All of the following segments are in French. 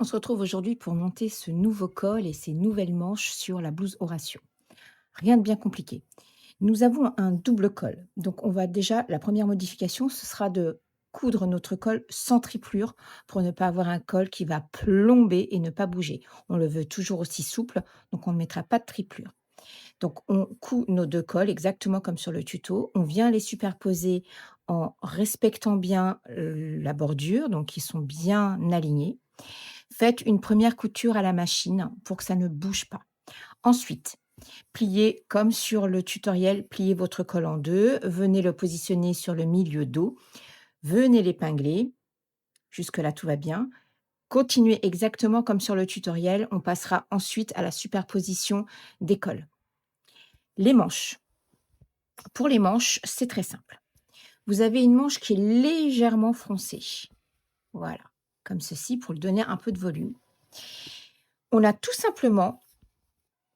On se retrouve aujourd'hui pour monter ce nouveau col et ces nouvelles manches sur la blouse Horatio. Rien de bien compliqué. Nous avons un double col. Donc on va déjà, la première modification, ce sera de coudre notre col sans triplure pour ne pas avoir un col qui va plomber et ne pas bouger. On le veut toujours aussi souple, donc on ne mettra pas de triplure. Donc on coud nos deux cols exactement comme sur le tuto. On vient les superposer en respectant bien la bordure, donc ils sont bien alignés. Faites une première couture à la machine pour que ça ne bouge pas. Ensuite, pliez comme sur le tutoriel, pliez votre col en deux, venez le positionner sur le milieu dos, venez l'épingler. Jusque-là, tout va bien. Continuez exactement comme sur le tutoriel. On passera ensuite à la superposition des cols. Les manches. Pour les manches, c'est très simple. Vous avez une manche qui est légèrement froncée. Voilà, comme ceci pour lui donner un peu de volume. On a tout simplement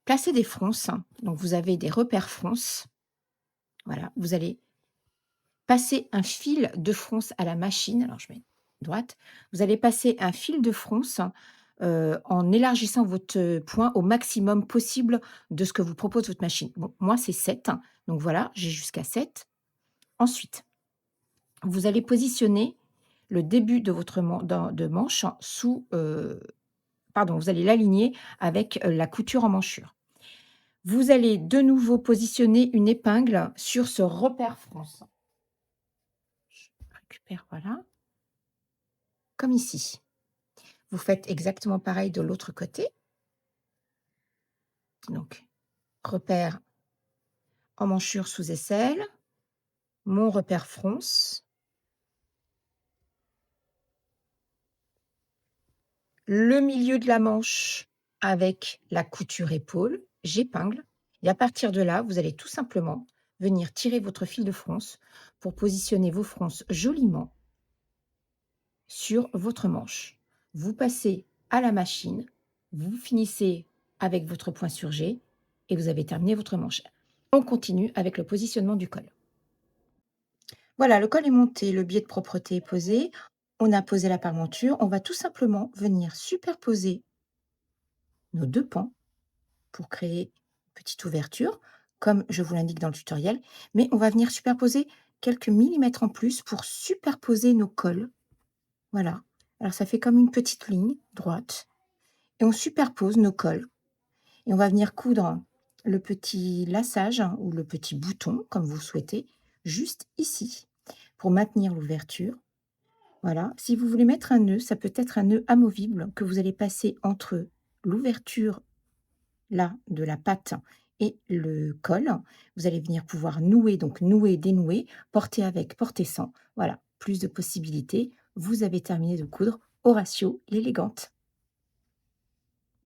placé des fronces. Donc vous avez des repères fronces. Voilà, vous allez passer un fil de fronce à la machine. Alors je mets droite. Vous allez passer un fil de fronce, en élargissant votre point au maximum possible de ce que vous propose votre machine. Bon, moi c'est 7, donc voilà, j'ai jusqu'à 7. Ensuite, vous allez positionner le début de votre manche sous, pardon, vous allez l'aligner avec, la couture en manchure. Vous allez de nouveau positionner une épingle sur ce repère fronce. Je récupère, voilà, comme ici. Vous faites exactement pareil de l'autre côté. Donc, repère en manchure sous aisselle, mon repère fronce, le milieu de la manche avec la couture épaule, j'épingle et à partir de là, vous allez tout simplement venir tirer votre fil de fronce pour positionner vos fronces joliment sur votre manche. Vous passez à la machine, vous finissez avec votre point sur G et vous avez terminé votre manche. On continue avec le positionnement du col. Voilà, le col est monté, le biais de propreté est posé, on a posé la parmenture, on va tout simplement venir superposer nos deux pans pour créer une petite ouverture, comme je vous l'indique dans le tutoriel, mais on va venir superposer quelques millimètres en plus pour superposer nos cols. Voilà. Alors ça fait comme une petite ligne droite et on superpose nos cols et on va venir coudre le petit laçage ou le petit bouton, comme vous souhaitez, juste ici pour maintenir l'ouverture. Voilà. Si vous voulez mettre un nœud, ça peut être un nœud amovible que vous allez passer entre l'ouverture là de la patte et le col. Vous allez venir pouvoir nouer, donc nouer, dénouer, porter avec, porter sans. Voilà, plus de possibilités. Vous avez terminé de coudre Horatio l'élégante.